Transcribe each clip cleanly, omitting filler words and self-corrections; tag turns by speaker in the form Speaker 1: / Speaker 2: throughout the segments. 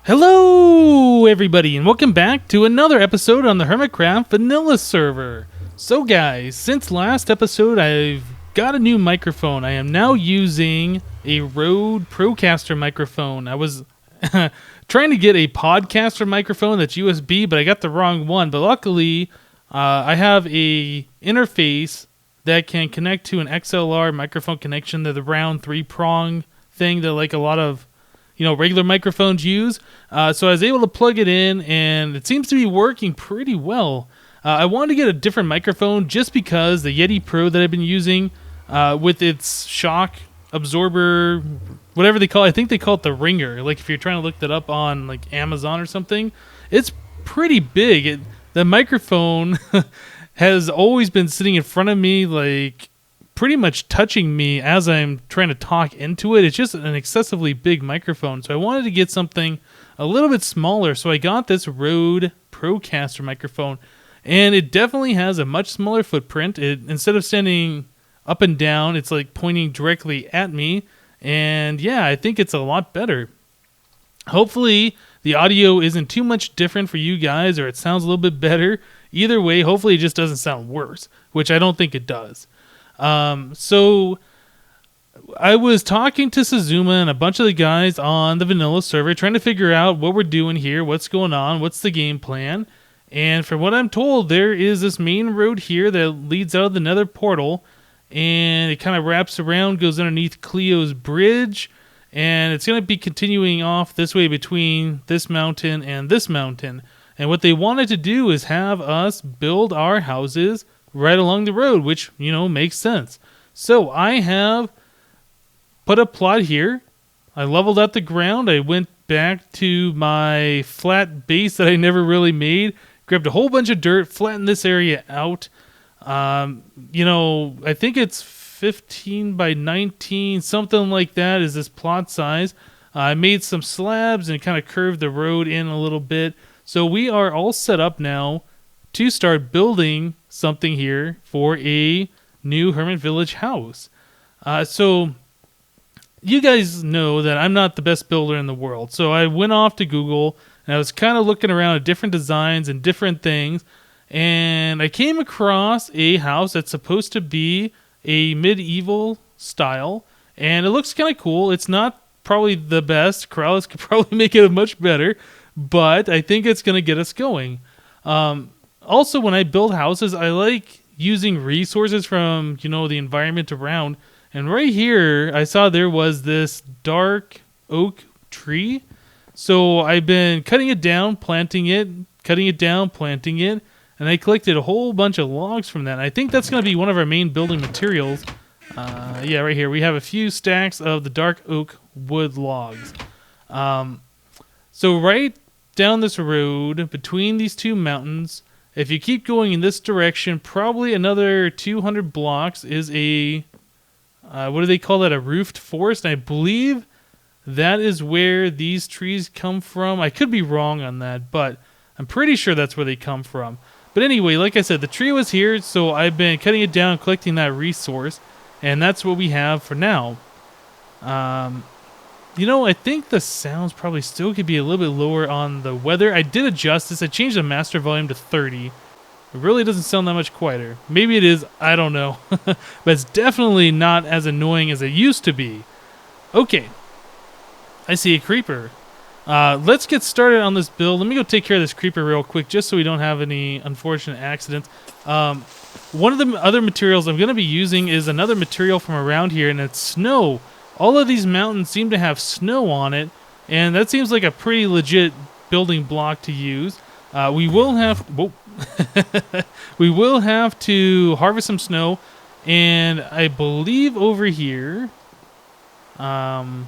Speaker 1: Hello, everybody, and welcome back to another episode on the HermitCraft Vanilla server. So, guys, since last episode, I've got a new microphone. I am now using a Rode Procaster microphone. I was trying to get a podcaster microphone that's USB, but I got the wrong one. But luckily, I have a interface that can connect to an XLR microphone connection to the round 3-prong thing that like a lot of regular microphones use. So I was able to plug it in, and it seems to be working pretty well. I wanted to get a different microphone just because the Yeti Pro that I've been using with its shock absorber, whatever they call it, I think they call it the ringer. Like if you're trying to look that up on like Amazon or something, it's pretty big. The microphone has always been sitting in front of me, like pretty much touching me as I'm trying to talk into it. It's just an excessively big microphone. So I wanted to get something a little bit smaller. So I got this Rode Procaster microphone, and it definitely has a much smaller footprint. Instead of standing up and down, it's like pointing directly at me. And yeah, I think it's a lot better. Hopefully the audio isn't too much different for you guys, or it sounds a little bit better. Either way, hopefully it just doesn't sound worse, which I don't think it does. So I was talking to Suzuma and a bunch of the guys on the vanilla server, trying to figure out what we're doing here, what's going on, what's the game plan. And from what I'm told, there is this main road here that leads out of the nether portal, and it kind of wraps around, goes underneath Cleo's bridge, and it's going to be continuing off this way between this mountain and this mountain. And what they wanted to do is have us build our houses right along the road, which, makes sense. So I have put a plot here. I leveled out the ground. I went back to my flat base that I never really made, grabbed a whole bunch of dirt, flattened this area out. I think it's 15 by 19, something like that is this plot size. I made some slabs and kind of curved the road in a little bit. So we are all set up now to start building something here for a new Hermit Village house. So you guys know that I'm not the best builder in the world. So I went off to Google and I was kind of looking around at different designs and different things. And I came across a house that's supposed to be a medieval style. And it looks kind of cool. It's not probably the best. Corrales could probably make it much better. But I think it's going to get us going. Also, when I build houses, I like using resources from, the environment around. And right here, I saw there was this dark oak tree. So I've been cutting it down, planting it, cutting it down, planting it. And I collected a whole bunch of logs from that. And I think that's going to be one of our main building materials. Yeah, right here. We have a few stacks of the dark oak wood logs. So right down this road, between these two mountains, if you keep going in this direction, probably another 200 blocks is a, what do they call that, a roofed forest? And I believe that is where these trees come from. I could be wrong on that, but I'm pretty sure that's where they come from. But anyway, like I said, the tree was here, so I've been cutting it down, collecting that resource, and that's what we have for now. I think the sounds probably still could be a little bit lower on the weather. I did adjust this. I changed the master volume to 30. It really doesn't sound that much quieter. Maybe it is. I don't know. But it's definitely not as annoying as it used to be. Okay. I see a creeper. Let's get started on this build. Let me go take care of this creeper real quick just so we don't have any unfortunate accidents. One of the other materials I'm going to be using is another material from around here, and it's snow. All of these mountains seem to have snow on it, and that seems like a pretty legit building block to use. We will have we will have to harvest some snow, and I believe over here, the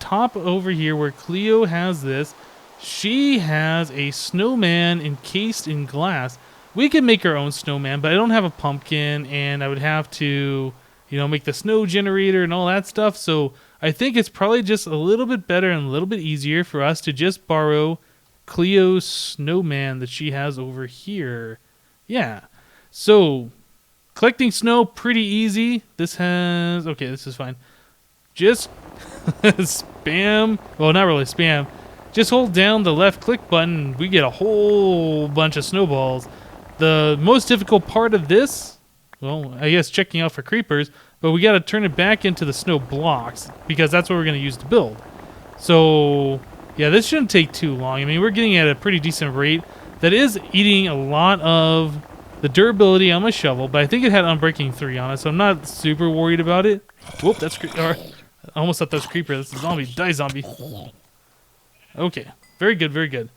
Speaker 1: top over here where Cleo has this, she has a snowman encased in glass. We could make our own snowman, but I don't have a pumpkin, and I would have to make the snow generator and all that stuff. So I think it's probably just a little bit better and a little bit easier for us to just borrow Cleo's snowman that she has over here. Yeah. So collecting snow, pretty easy. This is fine. Just spam. Well, not really spam. just hold down the left click button, we get a whole bunch of snowballs. The most difficult part of this, well, I guess checking out for creepers, but we got to turn it back into the snow blocks because that's what we're going to use to build. So, yeah, this shouldn't take too long. I mean, we're getting at a pretty decent rate. That is eating a lot of the durability on my shovel, but I think it had Unbreaking 3 on it, so I'm not super worried about it. Whoop, that's I almost thought that was creeper. That's a zombie. Die, zombie. Okay, very good, very good.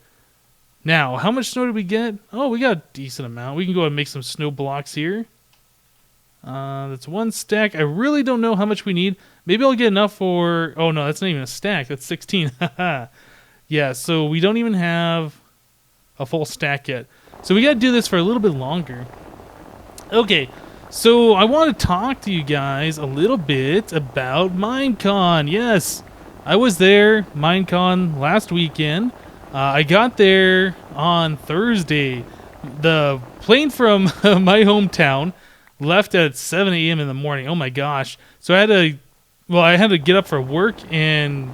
Speaker 1: Now, how much snow did we get? Oh, we got a decent amount. We can go and make some snow blocks here. That's one stack. I really don't know how much we need. Maybe I'll get enough for... Oh, no, that's not even a stack. That's 16. Yeah, so we don't even have a full stack yet. So we got to do this for a little bit longer. Okay, so I want to talk to you guys a little bit about Minecon. Yes, I was there, Minecon, last weekend. I got there on Thursday. The plane from my hometown left at 7 a.m. in the morning. Oh my gosh. So I had to get up for work and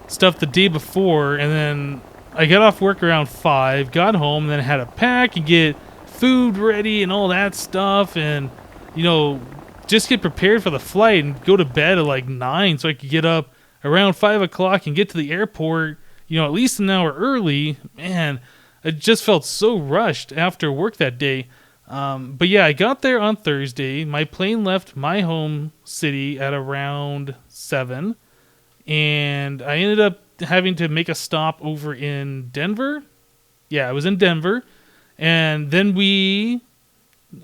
Speaker 1: stuff the day before, and then I got off work around 5, got home, and then I had to pack and get food ready and all that stuff, and, you know, just get prepared for the flight and go to bed at like 9 so I could get up around 5 o'clock and get to the airport, you know, at least an hour early. Man, I just felt so rushed after work that day. But yeah, I got there on Thursday. My plane left my home city at around 7, and I ended up having to make a stop over in Denver. Yeah, I was in Denver, and then we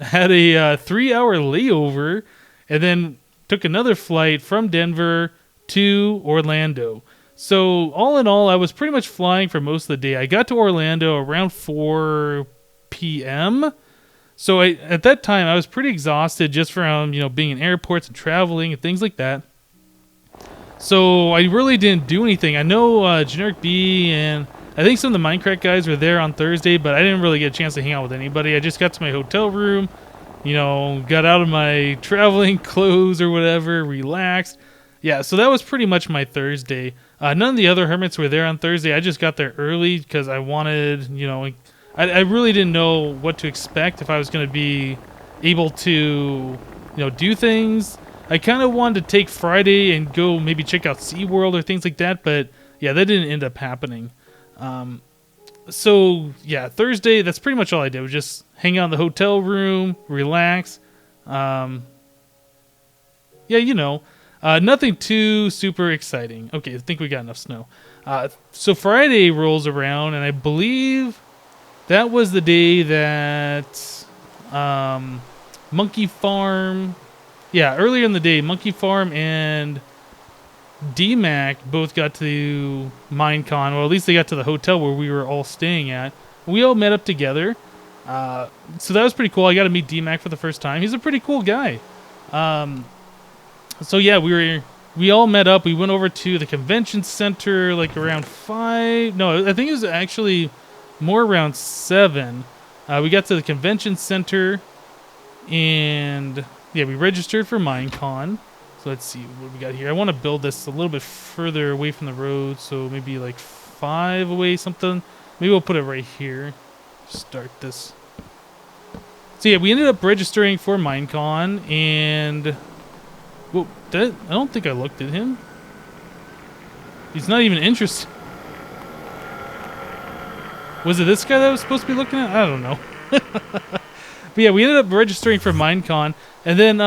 Speaker 1: had a 3-hour layover, and then took another flight from Denver to Orlando. So all in all, I was pretty much flying for most of the day. I got to Orlando around 4 p.m., so at that time, I was pretty exhausted just from, you know, being in airports and traveling and things like that. So I really didn't do anything. I know Generic B and I think some of the Minecraft guys were there on Thursday, but I didn't really get a chance to hang out with anybody. I just got to my hotel room, you know, got out of my traveling clothes or whatever, relaxed. Yeah, so that was pretty much my Thursday. None of the other hermits were there on Thursday. I just got there early because I wanted, you know... I really didn't know what to expect, if I was going to be able to, you know, do things. I kind of wanted to take Friday and go maybe check out SeaWorld or things like that, but yeah, that didn't end up happening. So yeah, Thursday, that's pretty much all I did, was just hang out in the hotel room, relax. Yeah, you know, nothing too super exciting. Okay, I think we got enough snow. So Friday rolls around, and I believe... that was the day that Monkey Farm... Yeah, earlier in the day, Monkey Farm and DMAC both got to Minecon. Well, at least they got to the hotel where we were all staying at. We all met up together. So that was pretty cool. I got to meet DMAC for the first time. He's a pretty cool guy. So yeah, we all met up. We went over to the convention center like around 5. No, I think it was actually... more around 7. We got to the convention center, and yeah, we registered for Minecon. So let's see what we got here. I want to build this a little bit further away from the road, so maybe like 5 away, something. Maybe we'll put it right here. Start this. So yeah, we ended up registering for Minecon, and well, I don't think I looked at him. He's not even interested. Was it this guy that I was supposed to be looking at? I don't know. But yeah, we ended up registering for Minecon. And then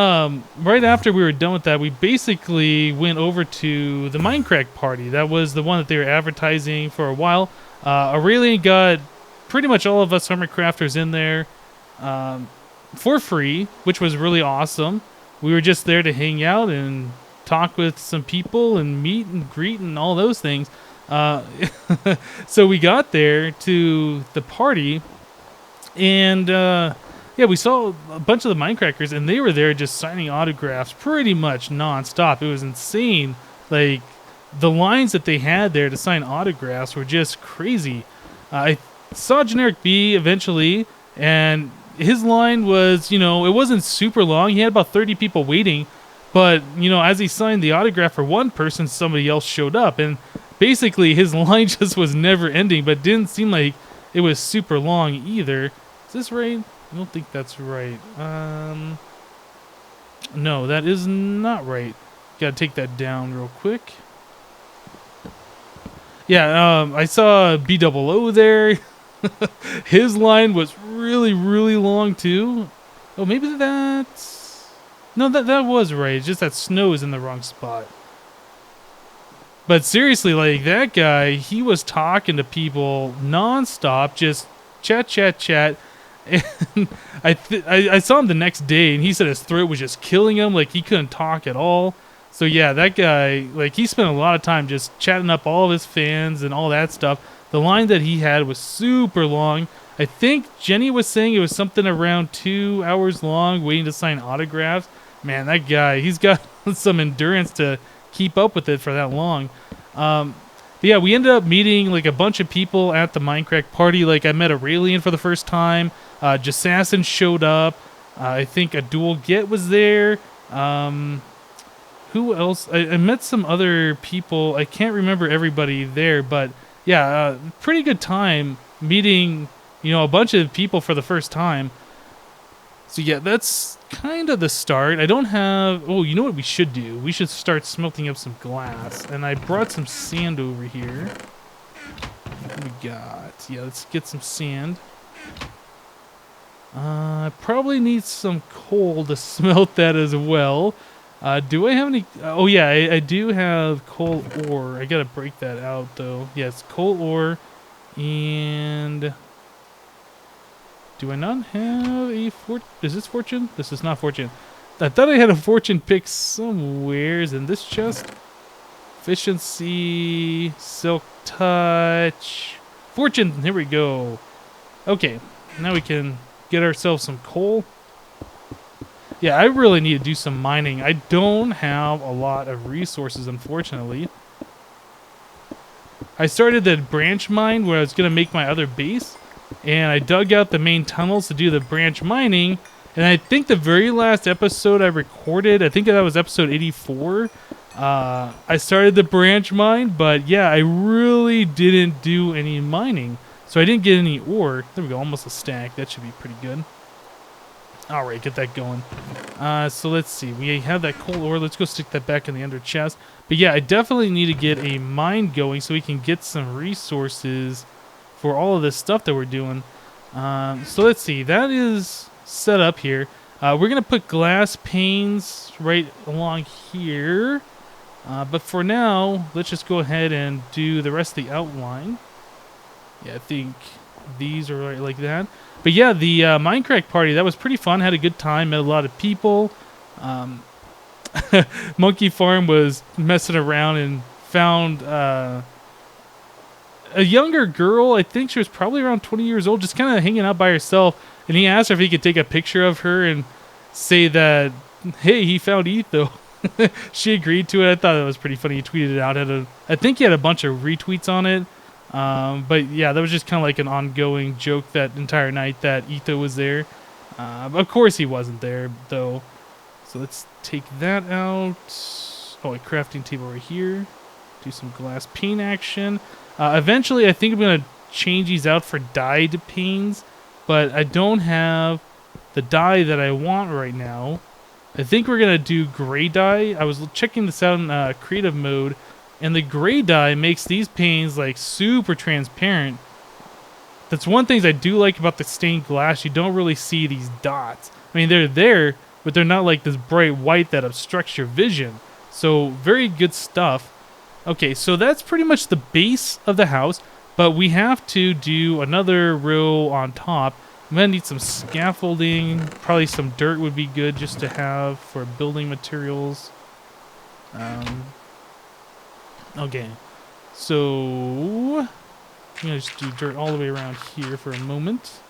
Speaker 1: right after we were done with that, we basically went over to the Minecraft party. That was the one that they were advertising for a while. Aurelian got pretty much all of us HermitCrafters in there for free, which was really awesome. We were just there to hang out and talk with some people and meet and greet and all those things. So we got there to the party, and yeah, we saw a bunch of the Minecrafters, and they were there just signing autographs pretty much non-stop. It was insane. Like, the lines that they had there to sign autographs were just crazy. I saw Generic B eventually, and his line was, you know, it wasn't super long. He had about 30 people waiting. But, you know, as he signed the autograph for one person, somebody else showed up. And basically his line just was never ending, but didn't seem like it was super long either. Is this right? I don't think that's right. No, that is not right. Gotta take that down real quick. Yeah, I saw B00 there. His line was really, really long too. Oh, maybe that's... No, that was right. It's just that snow is in the wrong spot. But seriously, like, that guy, he was talking to people nonstop, just chat, chat, chat. And I saw him the next day, and he said his throat was just killing him. Like, he couldn't talk at all. So, yeah, that guy, like, he spent a lot of time just chatting up all of his fans and all that stuff. The line that he had was super long. I think Jenny was saying it was something around 2 hours long, waiting to sign autographs. Man, that guy, he's got some endurance to keep up with it for that long. But yeah, we ended up meeting like a bunch of people at the Minecraft party. Like, I met Aurelian for the first time. Jassassin showed up. I think a Dual Get was there. Who else? I met some other people. I can't remember everybody there, but yeah, pretty good time meeting, you know, a bunch of people for the first time. So yeah, that's kind of the start. I don't have... Oh, you know what we should do? We should start smelting up some glass. And I brought some sand over here. What do we got? Yeah, let's get some sand. I probably need some coal to smelt that as well. Do I have any... Oh yeah, I do have coal ore. I gotta break that out though. Yes, coal ore. And... Do I not have a Is this fortune? This is not fortune. I thought I had a fortune pick somewheres in this chest. Efficiency, silk touch, fortune. Here we go. Okay, now we can get ourselves some coal. Yeah, I really need to do some mining. I don't have a lot of resources, unfortunately. I started the branch mine where I was going to make my other base. And I dug out the main tunnels to do the branch mining. And I think the very last episode I recorded, I think that was episode 84. I started the branch mine, but yeah, I really didn't do any mining. So I didn't get any ore. There we go, almost a stack. That should be pretty good. Alright, get that going. So let's see. We have that coal ore. Let's go stick that back in the under chest. But yeah, I definitely need to get a mine going so we can get some resources for all of this stuff that we're doing. So let's see. That is set up here. We're going to put glass panes right along here. But for now, let's just go ahead and do the rest of the outline. Yeah, I think these are right like that. But yeah, the Minecraft party, that was pretty fun. Had a good time. Met a lot of people. Monkey Farm was messing around and found... a younger girl, I think she was probably around 20 years old, just kind of hanging out by herself. And he asked her if he could take a picture of her and say that, hey, he found Etho. She agreed to it. I thought it was pretty funny. He tweeted it out. I think he had a bunch of retweets on it. But yeah, that was just kind of like an ongoing joke that entire night that Etho was there. Of course he wasn't there, though. So let's take that out. Oh, a crafting table right here. Do some glass pane action. Eventually, I think I'm going to change these out for dyed panes, but I don't have the dye that I want right now. I think we're going to do gray dye. I was checking this out in creative mode, and the gray dye makes these panes like super transparent. That's one thing I do like about the stained glass. You don't really see these dots. I mean, they're there, but they're not like this bright white that obstructs your vision. So, very good stuff. Okay, so that's pretty much the base of the house, but we have to do another row on top. I'm going to need some scaffolding. Probably some dirt would be good just to have for building materials. Okay, so I'm going to just do dirt all the way around here for a moment.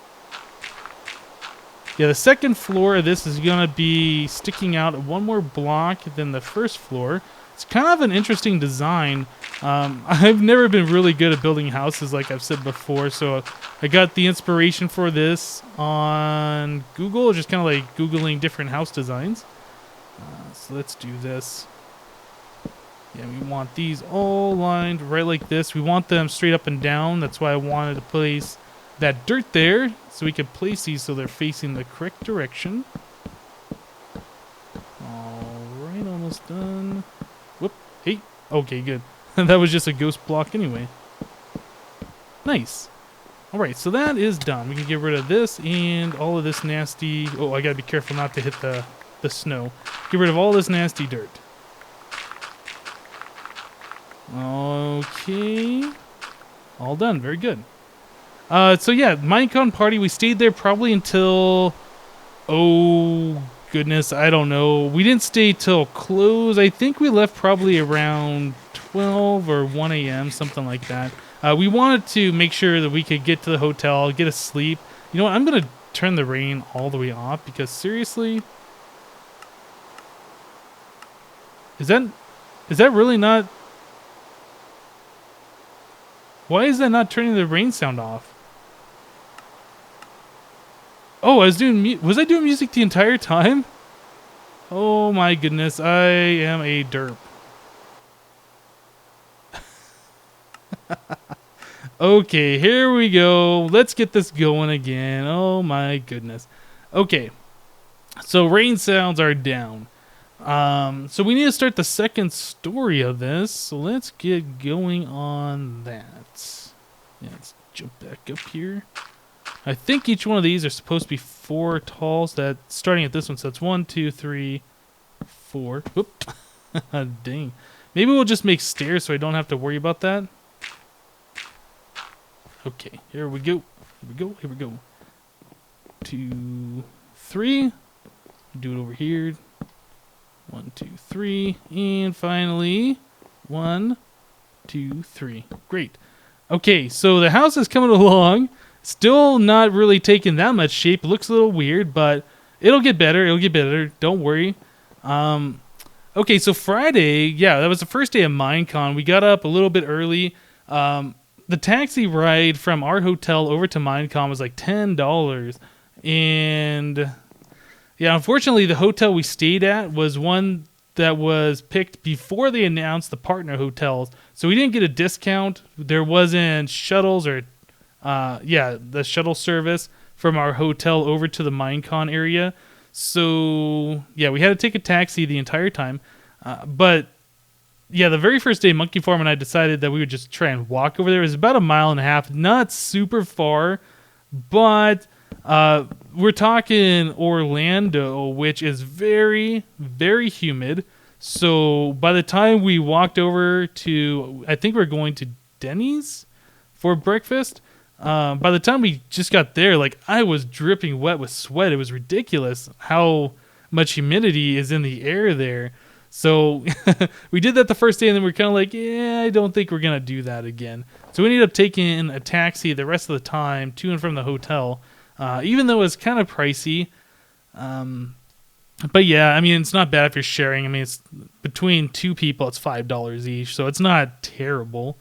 Speaker 1: Yeah, the second floor of this is going to be sticking out one more block than the first floor. It's kind of an interesting design. I've never been really good at building houses, like I've said before, so I got the inspiration for this on Google, just kind of like Googling different house designs. So let's do this. Yeah, we want these all lined right like this. We want them straight up and down. That's why I wanted to place that dirt there, so we could place these so they're facing the correct direction. Alright, almost done. Whoop. Hey. Okay, good. That was just a ghost block anyway. Nice. Alright, so that is done. We can get rid of this and all of this nasty... Oh, I gotta be careful not to hit the snow. Get rid of all this nasty dirt. Okay. All done. Very good. So yeah, Minecon party, we stayed there probably until... Oh, goodness, I don't know. We didn't stay till close. I think we left probably around 12 or 1 a.m., something like that. We wanted to make sure that we could get to the hotel, get a sleep. You know what? I'm going to turn the rain all the way off because seriously... Is that really not... Why is that not turning the rain sound off? Oh, I was doing... Was I doing music the entire time? Oh my goodness, I am a derp. Okay, here we go. Let's get this going again. Oh my goodness. Okay, so rain sounds are down. So we need to start the second story of this. So let's get going on that. Yeah, let's jump back up here. I think each one of these are supposed to be 4 tall. So that starting at this one, so that's 1, 2, 3, 4. Whoop. Dang. Maybe we'll just make stairs so I don't have to worry about that. Okay, here we go. Here we go. Here we go. 2, 3. Do it over here. 1, 2, 3. And finally, 1, 2, 3. Great. Okay, so the house is coming along. Still not really taking that much shape. It looks a little weird, but it'll get better. It'll get better. Don't worry. Okay, so Friday, yeah, that was the first day of Minecon. We got up a little bit early. The taxi ride from our hotel over to Minecon was like $10. And yeah, unfortunately, the hotel we stayed at was one that was picked before they announced the partner hotels. So we didn't get a discount. There wasn't shuttles or, the shuttle service from our hotel over to the Minecon area. So yeah, we had to take a taxi the entire time. But yeah, the very first day, Monkey Farm and I decided that we would just try and walk over there. It was about 1.5 miles, not super far, but we're talking Orlando, which is very, very humid. So by the time we walked over to, I think we're going to Denny's for breakfast. By the time we just got there, like I was dripping wet with sweat. It was ridiculous how much humidity is in the air there. So we did that the first day, and then we're kind of like, yeah, I don't think we're going to do that again. So we ended up taking a taxi the rest of the time to and from the hotel, even though it was kind of pricey. But yeah, I mean, it's not bad if you're sharing. I mean, it's between 2 people, it's $5 each, so it's not terrible.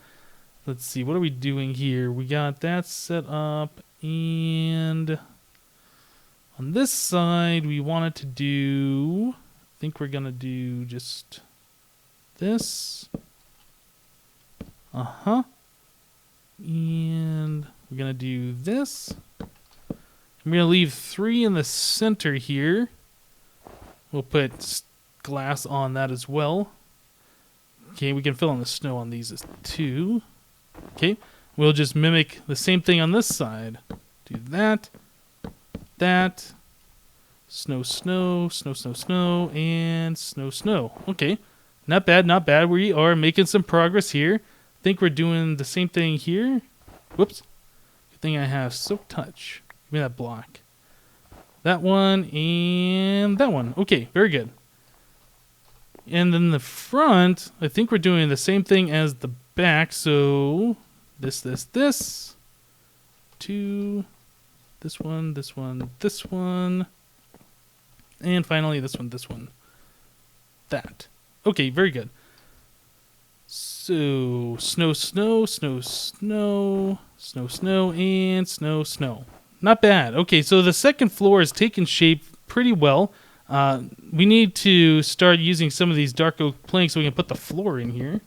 Speaker 1: Let's see, what are we doing here? We got that set up, and on this side, we wanted to do... I think we're gonna do just this. And we're gonna do this. I'm gonna leave 3 in the center here. We'll put glass on that as well. Okay, we can fill in the snow on these as 2. Okay, we'll just mimic the same thing on this side. Do that, that. Snow, snow, snow, snow, snow, and snow, snow. Okay, not bad, not bad. We are making some progress here. I think we're doing the same thing here. Whoops. Good thing I have Silk Touch. Give me that block. That one and that one. Okay, very good. And then the front, I think we're doing the same thing as the back. So this. 2. This one, this one, this one. And finally, this one. That. Okay, very good. So, snow, snow, snow, snow, snow, snow, and snow, snow. Not bad. Okay, so the second floor is taking shape pretty well. We need to start using some of these dark oak planks so we can put the floor in here.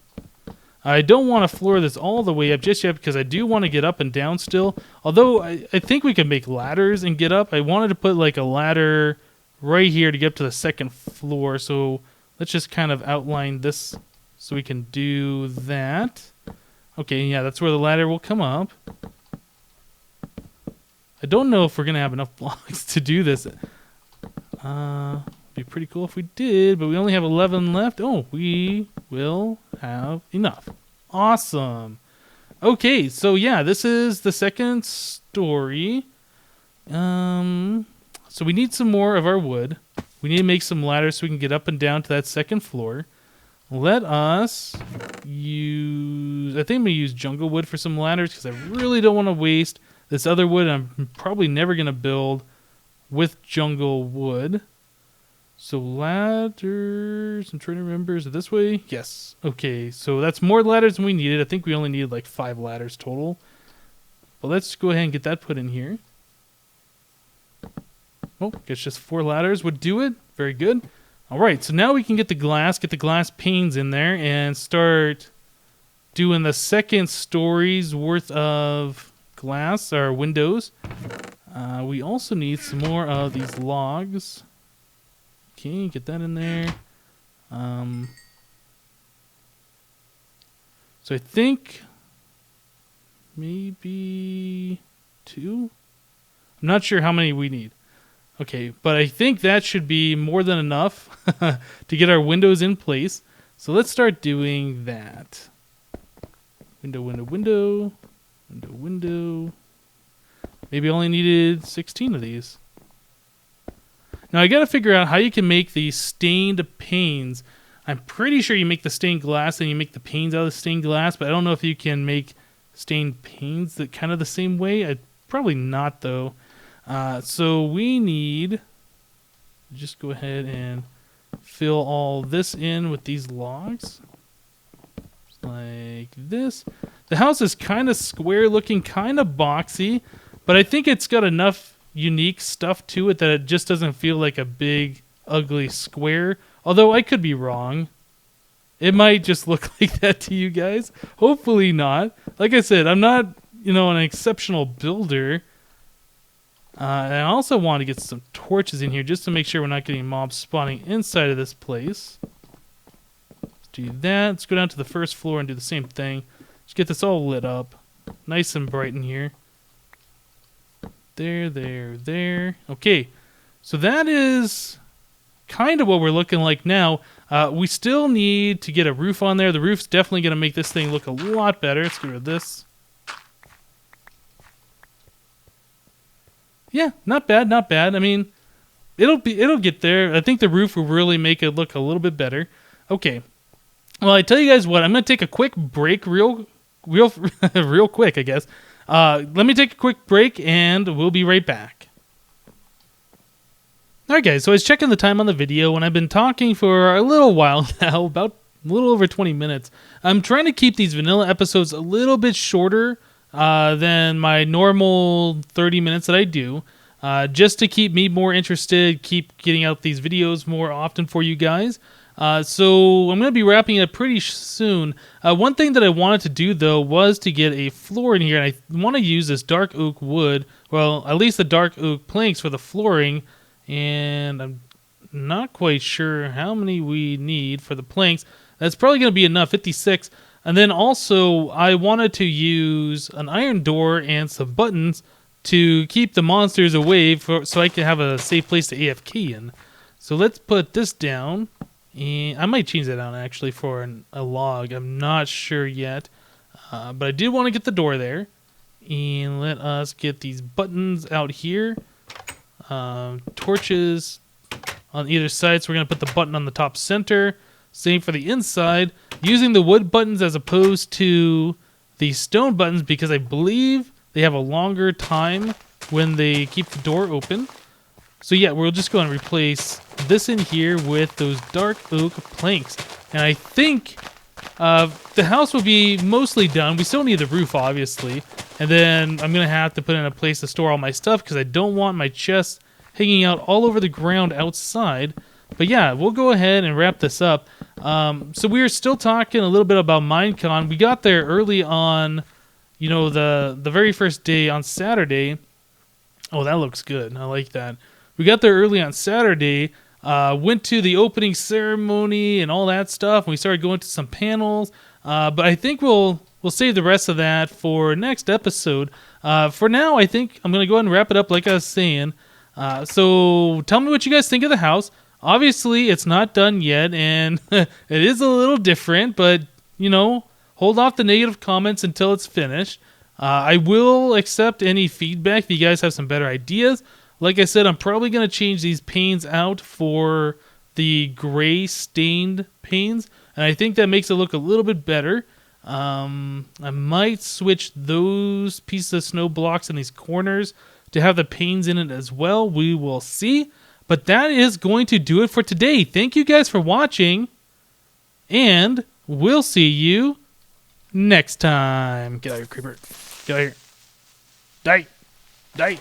Speaker 1: I don't want to floor this all the way up just yet because I do want to get up and down still. Although I think we could make ladders and get up. I wanted to put like a ladder right here to get up to the second floor. So let's just kind of outline this so we can do that. Okay, yeah, that's where the ladder will come up. I don't know if we're going to have enough blocks to do this. Be pretty cool if we did, but we only have 11 left. Oh, we will have enough. Awesome. Okay, so yeah, this is the second story. So we need some more of our wood. We need to make some ladders so we can get up and down to that second floor. Let us use... I think I'm going to use jungle wood for some ladders because I really don't want to waste this other wood. I'm probably never going to build with jungle wood. So ladders, I'm trying to remember, is it this way? Yes. Okay, so that's more ladders than we needed. I think we only needed like 5 ladders total. But let's go ahead and get that put in here. Oh, I guess just 4 ladders would do it. Very good. All right, so now we can get the glass panes in there and start doing the second story's worth of glass, or windows. We also need some more of these logs. Okay, get that in there. So I think maybe 2? I'm not sure how many we need. Okay, but I think that should be more than enough to get our windows in place. So let's start doing that. Window, window, window. Window, window. Maybe I only needed 16 of these. Now I gotta figure out how you can make these stained panes. I'm pretty sure you make the stained glass and you make the panes out of the stained glass, but I don't know if you can make stained panes that kind of the same way. Probably not though. So we need to just go ahead and fill all this in with these logs. Just like this. The house is kind of square looking, kind of boxy, but I think it's got enough unique stuff to it that it just doesn't feel like a big ugly square, although I could be wrong. It might just look like that to you guys. Hopefully not. Like I said, I'm not an exceptional builder, and I also want to get some torches in here just to make sure we're not getting mobs spawning inside of this place. Let's do that. Let's go down to the first floor and do the same thing. Just get this all lit up nice and bright in here. There, there, there. Okay, so that is kind of what we're looking like now. We still need to get a roof on there. The roof's definitely going to make this thing look a lot better. Let's get rid of this. Yeah, not bad, not bad. I mean, it'll get there. I think the roof will really make it look a little bit better. Okay. Well, I tell you guys what, I'm going to take a quick break real quick, I guess. Let me take a quick break and we'll be right back. Alright guys, so I was checking the time on the video and I've been talking for a little while now, about a little over 20 minutes. I'm trying to keep these vanilla episodes a little bit shorter than my normal 30 minutes that I do, just to keep me more interested, keep getting out these videos more often for you guys. So I'm going to be wrapping it up pretty soon. One thing that I wanted to do, though, was to get a floor in here. And I want to use this dark oak wood. Well, at least the dark oak planks for the flooring. And I'm not quite sure how many we need for the planks. That's probably going to be enough, 56. And then also, I wanted to use an iron door and some buttons to keep the monsters away so I can have a safe place to AFK in. So let's put this down. And I might change that out actually for a log. I'm not sure yet. But I did want to get the door there. And let us get these buttons out here. Torches on either side. So we're going to put the button on the top center. Same for the inside. Using the wood buttons as opposed to the stone buttons because I believe they have a longer time when they keep the door open. So yeah, we'll just go and replace this in here with those dark oak planks. And I think the house will be mostly done. We still need the roof, obviously. And then I'm going to have to put in a place to store all my stuff because I don't want my chests hanging out all over the ground outside. But yeah, we'll go ahead and wrap this up. So we were still talking a little bit about Minecon. We got there early on, you know, the very first day on Saturday. Oh, that looks good. I like that. We got there early on Saturday, went to the opening ceremony and all that stuff, and we started going to some panels. But I think we'll save the rest of that for next episode. For now, I think I'm going to go ahead and wrap it up like I was saying. So tell me what you guys think of the house. Obviously, it's not done yet, and it is a little different, but, you know, hold off the negative comments until it's finished. I will accept any feedback if you guys have some better ideas. Like I said, I'm probably going to change these panes out for the gray stained panes, and I think that makes it look a little bit better. I might switch those pieces of snow blocks in these corners to have the panes in it as well. We will see. But that is going to do it for today. Thank you guys for watching, and we'll see you next time. Get out of here, creeper. Get out of here. Die. Die.